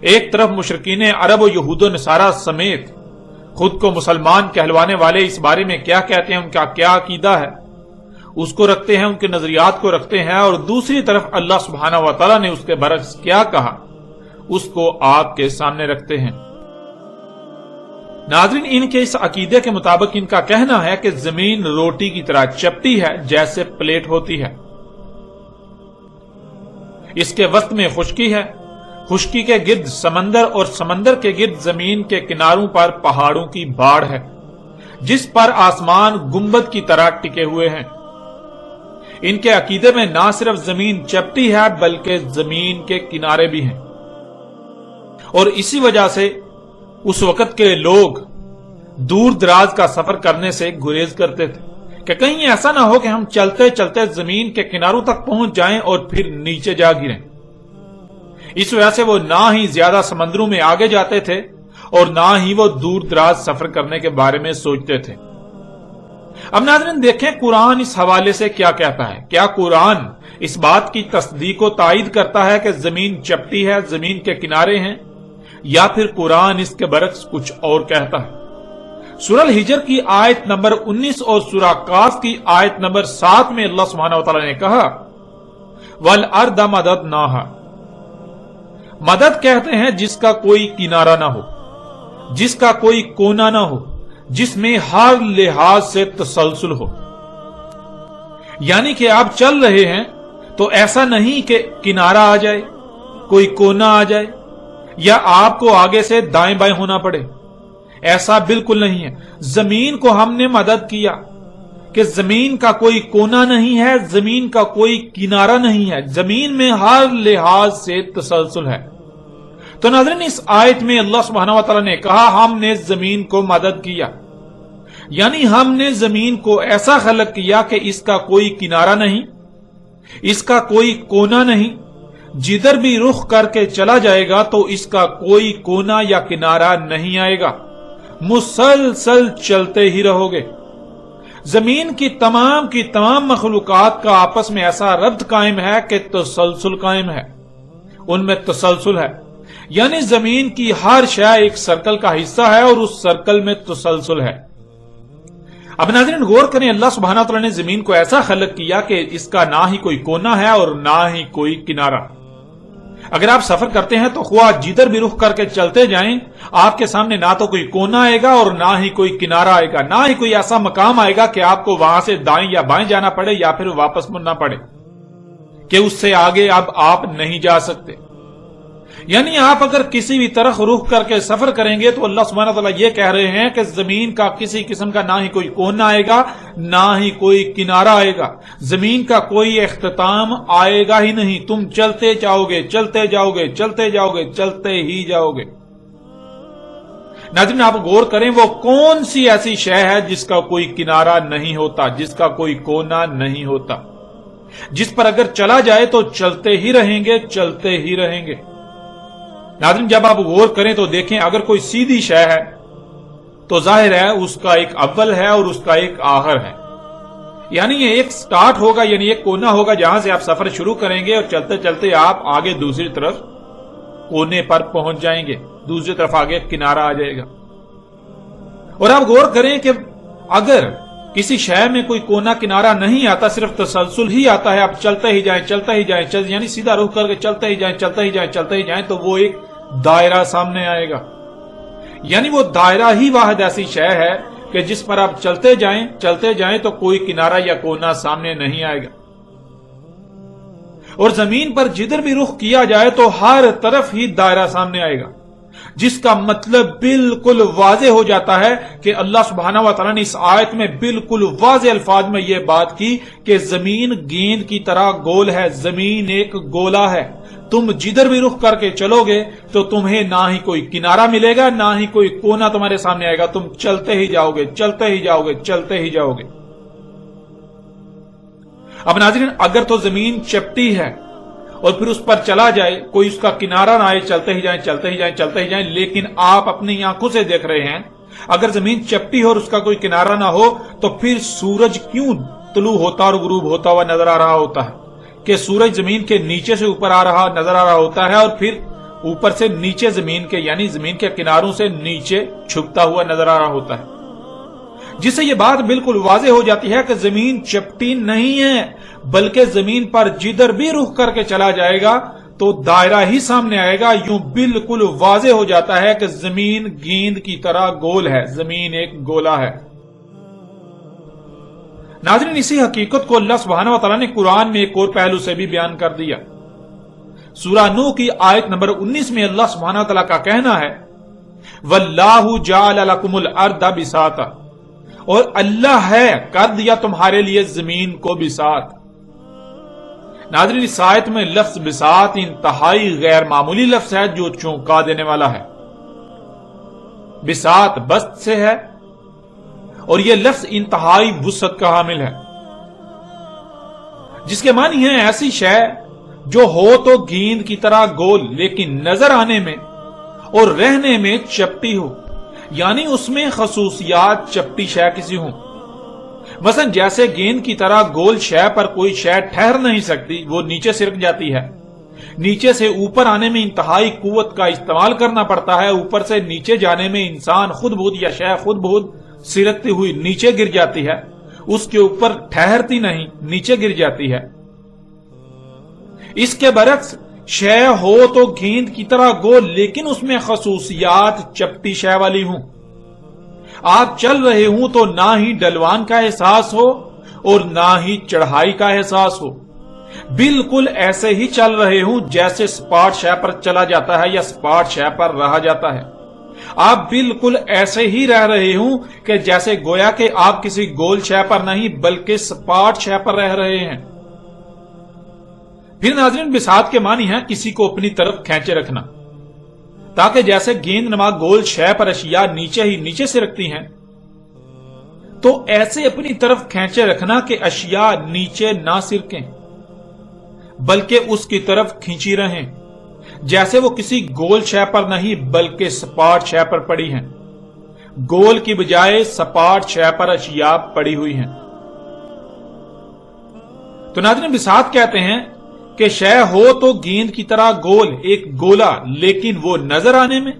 ایک طرف مشرکین عرب و یہود و نصارہ سمیت خود کو مسلمان کہلوانے والے اس بارے میں کیا کہتے ہیں، ان کا کیا عقیدہ ہے، اس کو رکھتے ہیں، ان کے نظریات کو رکھتے ہیں، اور دوسری طرف اللہ سبحانہ و تعالیٰ نے اس کے برعکس کیا کہا اس کو آپ کے سامنے رکھتے ہیں۔ ناظرین، ان کے اس عقیدے کے مطابق ان کا کہنا ہے کہ زمین روٹی کی طرح چپٹی ہے جیسے پلیٹ ہوتی ہے، اس کے وسط میں خشکی ہے، خشکی کے گرد سمندر اور سمندر کے گرد زمین کے کناروں پر پہاڑوں کی باڑ ہے جس پر آسمان گنبد کی طرح ٹکے ہوئے ہیں۔ ان کے عقیدے میں نہ صرف زمین چپٹی ہے بلکہ زمین کے کنارے بھی ہیں، اور اسی وجہ سے اس وقت کے لوگ دور دراز کا سفر کرنے سے گریز کرتے تھے کہ کہیں ایسا نہ ہو کہ ہم چلتے چلتے زمین کے کناروں تک پہنچ جائیں اور پھر نیچے جا گریں۔ اس وجہ سے وہ نہ ہی زیادہ سمندروں میں آگے جاتے تھے اور نہ ہی وہ دور دراز سفر کرنے کے بارے میں سوچتے تھے۔ اب ناظرین دیکھیں قرآن اس حوالے سے کیا کہتا ہے۔ کیا قرآن اس بات کی تصدیق و تائید کرتا ہے کہ زمین چپٹی ہے، زمین کے کنارے ہیں، یا پھر قرآن اس کے برعکس کچھ اور کہتا ہے؟ سورہ الحجر کی آیت نمبر 19 اور سورہ قاف کی آیت نمبر 7 میں اللہ سبحانہ وتعالی نے کہا وَالْأَرْضَ مَدَدْنَاهَا، مدد کہتے ہیں جس کا کوئی کنارہ نہ ہو، جس کا کوئی کونا نہ ہو، جس میں ہر لحاظ سے تسلسل ہو۔ یعنی کہ آپ چل رہے ہیں تو ایسا نہیں کہ کنارہ آ جائے، کوئی کونا آ جائے، یا آپ کو آگے سے دائیں بائیں ہونا پڑے، ایسا بالکل نہیں ہے۔ زمین کو ہم نے مدد کیا کہ زمین کا کوئی کونا نہیں ہے، زمین کا کوئی کنارہ نہیں ہے، زمین میں ہر لحاظ سے تسلسل ہے۔ تو ناظرین اس آیت میں اللہ سبحانہ وتعالی نے کہا ہم نے زمین کو مدد کیا، یعنی ہم نے زمین کو ایسا خلق کیا کہ اس کا کوئی کنارہ نہیں، اس کا کوئی کونا نہیں، جدھر بھی رخ کر کے چلا جائے گا تو اس کا کوئی کونا یا کنارہ نہیں آئے گا، مسلسل چلتے ہی رہو گے۔ زمین کی تمام مخلوقات کا آپس میں ایسا ربط قائم ہے کہ تسلسل قائم ہے، ان میں تسلسل ہے، یعنی زمین کی ہر شے ایک سرکل کا حصہ ہے اور اس سرکل میں تسلسل ہے۔ اب ناظرین غور کریں، اللہ سبحانہ وتعالی نے زمین کو ایسا خلق کیا کہ اس کا نہ ہی کوئی کونا ہے اور نہ ہی کوئی کنارہ۔ اگر آپ سفر کرتے ہیں تو خواہ جدھر بھی رخ کر کے چلتے جائیں، آپ کے سامنے نہ تو کوئی کونا آئے گا اور نہ ہی کوئی کنارہ آئے گا، نہ ہی کوئی ایسا مقام آئے گا کہ آپ کو وہاں سے دائیں یا بائیں جانا پڑے یا پھر واپس مڑنا پڑے کہ اس سے آگے اب آپ نہیں جا سکتے۔ یعنی آپ اگر کسی بھی طرف رخ کر کے سفر کریں گے تو اللہ سبحانہ وتعالی یہ کہہ رہے ہیں کہ زمین کا کسی قسم کا نہ ہی کوئی کونا آئے گا، نہ ہی کوئی کنارہ آئے گا، زمین کا کوئی اختتام آئے گا ہی نہیں، تم چلتے جاؤ گے، چلتے جاؤ گے، چلتے جاؤ گے، چلتے ہی جاؤ گے۔ ناظرین آپ غور کریں وہ کون سی ایسی شے ہے جس کا کوئی کنارہ نہیں ہوتا، جس کا کوئی کونا نہیں ہوتا، جس پر اگر چلا جائے تو چلتے ہی رہیں گے، چلتے ہی رہیں گے۔ ناظرین جب آپ غور کریں تو دیکھیں اگر کوئی سیدھی شے ہے تو ظاہر ہے اس کا ایک اول ہے اور اس کا ایک آخر ہے، یعنی یہ ایک سٹارٹ ہوگا، یعنی ایک کونا ہوگا جہاں سے آپ سفر شروع کریں گے اور چلتے چلتے آپ آگے دوسری طرف کونے پر پہنچ جائیں گے، دوسری طرف آگے کنارہ آ جائے گا۔ اور آپ غور کریں کہ اگر کسی شے میں کوئی کونا کنارہ نہیں آتا، صرف تسلسل ہی آتا ہے، آپ چلتے ہی جائیں، چلتے ہی جائیں، یعنی سیدھا رخ کر کے چلتے ہی جائیں، چلتے ہی جائیں، چلتے ہی جائیں، تو وہ ایک دائرہ سامنے آئے گا۔ یعنی وہ دائرہ ہی واحد ایسی شے ہے کہ جس پر آپ چلتے جائیں تو کوئی کنارہ یا کونا سامنے نہیں آئے گا، اور زمین پر جدھر بھی رخ کیا جائے تو ہر طرف ہی دائرہ سامنے آئے گا، جس کا مطلب بالکل واضح ہو جاتا ہے کہ اللہ سبحانہ وتعالی نے اس آیت میں بالکل واضح الفاظ میں یہ بات کی کہ زمین گیند کی طرح گول ہے، زمین ایک گولا ہے، تم جدھر بھی رخ کر کے چلو گے تو تمہیں نہ ہی کوئی کنارہ ملے گا، نہ ہی کوئی کونا تمہارے سامنے آئے گا، تم چلتے ہی جاؤ گے، چلتے ہی جاؤ گے، چلتے ہی جاؤ گے۔ اب ناظرین اگر تو زمین چپٹی ہے اور پھر اس پر چلا جائے، کوئی اس کا کنارہ نہ آئے، چلتے ہی جائیں، چلتے ہی جائیں، چلتے ہی جائیں، لیکن آپ اپنی آنکھوں سے دیکھ رہے ہیں اگر زمین چپٹی ہو اور اس کا کوئی کنارہ نہ ہو تو پھر سورج کیوں طلوع ہوتا اور غروب ہوتا ہوا نظر آ رہا ہوتا ہے، کہ سورج زمین کے نیچے سے اوپر آ رہا نظر آ رہا ہوتا ہے اور پھر اوپر سے نیچے زمین کے یعنی زمین کے کناروں سے نیچے چھپتا ہوا نظر آ رہا ہوتا ہے، جس سے یہ بات بالکل واضح ہو جاتی ہے کہ زمین چپٹی نہیں ہے، بلکہ زمین پر جدھر بھی رخ کر کے چلا جائے گا تو دائرہ ہی سامنے آئے گا۔ یوں بالکل واضح ہو جاتا ہے کہ زمین گیند کی طرح گول ہے، زمین ایک گولا ہے۔ ناظرین، اسی حقیقت کو اللہ سبحانہ و تعالیٰ نے قرآن میں ایک اور پہلو سے بھی بیان کر دیا۔ سورہ نوح کی آیت نمبر 19 میں اللہ سبحانہ و تعالیٰ کا کہنا ہے وَاللَّهُ جَعَلَ لَكُمُ الْأَرْضَ بِسَاطًا، اور اللہ ہے کر دیا تمہارے لیے زمین کو بساط۔ ناظرین، اس آیت میں لفظ بساط انتہائی غیر معمولی لفظ ہے جو چونکا دینے والا ہے۔ بساط بسط سے ہے اور یہ لفظ انتہائی وسعت کا حامل ہے، جس کے معنی ہے ایسی شے جو ہو تو گیند کی طرح گول لیکن نظر آنے میں اور رہنے میں چپٹی ہو، یعنی اس میں خصوصیات چپٹی شے کسی ہوں۔ مثلا جیسے گیند کی طرح گول شے پر کوئی شے ٹھہر نہیں سکتی، وہ نیچے سرک جاتی ہے، نیچے سے اوپر آنے میں انتہائی قوت کا استعمال کرنا پڑتا ہے، اوپر سے نیچے جانے میں انسان خود بخود یا شے خود بخود سرکتی ہوئی نیچے گر جاتی ہے، اس کے اوپر ٹھہرتی نہیں، نیچے گر جاتی ہے۔ اس کے برعکس شے ہو تو گیند کی طرح گول لیکن اس میں خصوصیات چپٹی شے والی ہوں۔ آپ چل رہے ہوں تو نہ ہی ڈلوان کا احساس ہو اور نہ ہی چڑھائی کا احساس ہو، بالکل ایسے ہی چل رہے ہوں جیسے سپاٹ شے پر چلا جاتا ہے یا سپاٹ شے پر رہا جاتا ہے۔ آپ بالکل ایسے ہی رہ رہے ہوں کہ جیسے گویا کہ آپ کسی گول شے پر نہیں بلکہ سپاٹ شے پر رہ رہے ہیں۔ پھر ناظرین، بساط کے معنی ہے کسی کو اپنی طرف کھینچے رکھنا، تاکہ جیسے گیند نما گول شے پر اشیاء نیچے ہی نیچے سے رکھتی ہیں تو ایسے اپنی طرف کھینچے رکھنا کہ اشیاء نیچے نہ سرکیں بلکہ اس کی طرف کھینچی رہیں، جیسے وہ کسی گول شے پر نہیں بلکہ سپاٹ شے پر پڑی ہیں، گول کی بجائے سپاٹ شے پر اشیاء پڑی ہوئی ہیں۔ تو ناظرین، بساط کہتے ہیں کہ شے ہو تو گیند کی طرح گول، ایک گولا، لیکن وہ نظر آنے میں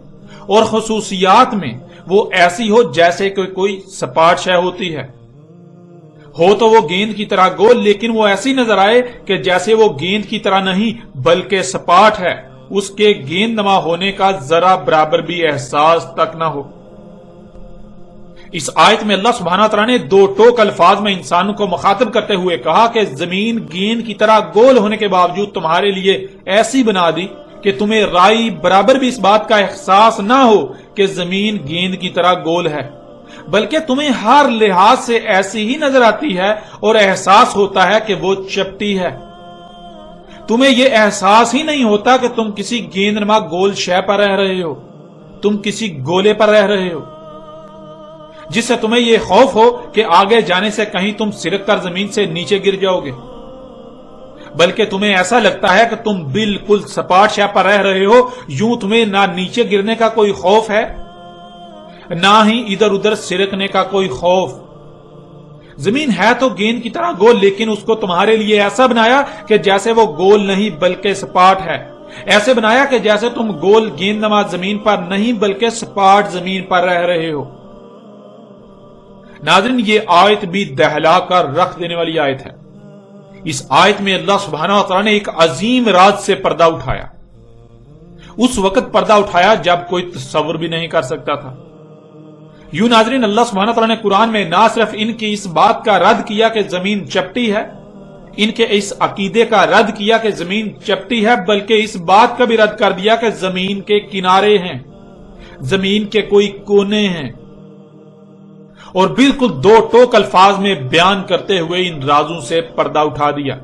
اور خصوصیات میں وہ ایسی ہو جیسے کہ کوئی سپاٹ شے ہوتی ہے۔ ہو تو وہ گیند کی طرح گول لیکن وہ ایسی نظر آئے کہ جیسے وہ گیند کی طرح نہیں بلکہ سپاٹ ہے، اس کے گیند نما ہونے کا ذرا برابر بھی احساس تک نہ ہو۔ اس آیت میں اللہ سبحانہ تعالیٰ نے دو ٹوک الفاظ میں انسانوں کو مخاطب کرتے ہوئے کہا کہ زمین گیند کی طرح گول ہونے کے باوجود تمہارے لیے ایسی بنا دی کہ تمہیں رائی برابر بھی اس بات کا احساس نہ ہو کہ زمین گیند کی طرح گول ہے، بلکہ تمہیں ہر لحاظ سے ایسی ہی نظر آتی ہے اور احساس ہوتا ہے کہ وہ چپٹی ہے۔ تمہیں یہ احساس ہی نہیں ہوتا کہ تم کسی گیند نما گول شے پر رہ رہے ہو، تم کسی گولے پر رہ رہے ہو، جس سے تمہیں یہ خوف ہو کہ آگے جانے سے کہیں تم سرک کر زمین سے نیچے گر جاؤ گے، بلکہ تمہیں ایسا لگتا ہے کہ تم بالکل سپاٹ شے پر رہ رہے ہو، یوں تمہیں نہ نیچے گرنے کا کوئی خوف ہے نہ ہی ادھر ادھر سرکنے کا کوئی خوف۔ زمین ہے تو گیند کی طرح گول لیکن اس کو تمہارے لیے ایسا بنایا کہ جیسے وہ گول نہیں بلکہ سپاٹ ہے، ایسے بنایا کہ جیسے تم گول گیند نما زمین پر نہیں بلکہ سپاٹ زمین پر رہ رہے ہو۔ ناظرین، یہ آیت بھی دہلا کر رکھ دینے والی آیت ہے۔ اس آیت میں اللہ سبحانہ و تعالیٰ نے ایک عظیم راز سے پردہ اٹھایا، اس وقت پردہ اٹھایا جب کوئی تصور بھی نہیں کر سکتا تھا۔ یوں ناظرین، اللہ سبحانہ و تعالیٰ نے قرآن میں نہ صرف ان کی اس بات کا رد کیا کہ زمین چپٹی ہے، ان کے اس عقیدے کا رد کیا کہ زمین چپٹی ہے، بلکہ اس بات کا بھی رد کر دیا کہ زمین کے کنارے ہیں، زمین کے کوئی کونے ہیں، اور بالکل دو ٹوک الفاظ میں بیان کرتے ہوئے ان رازوں سے پردہ اٹھا دیا۔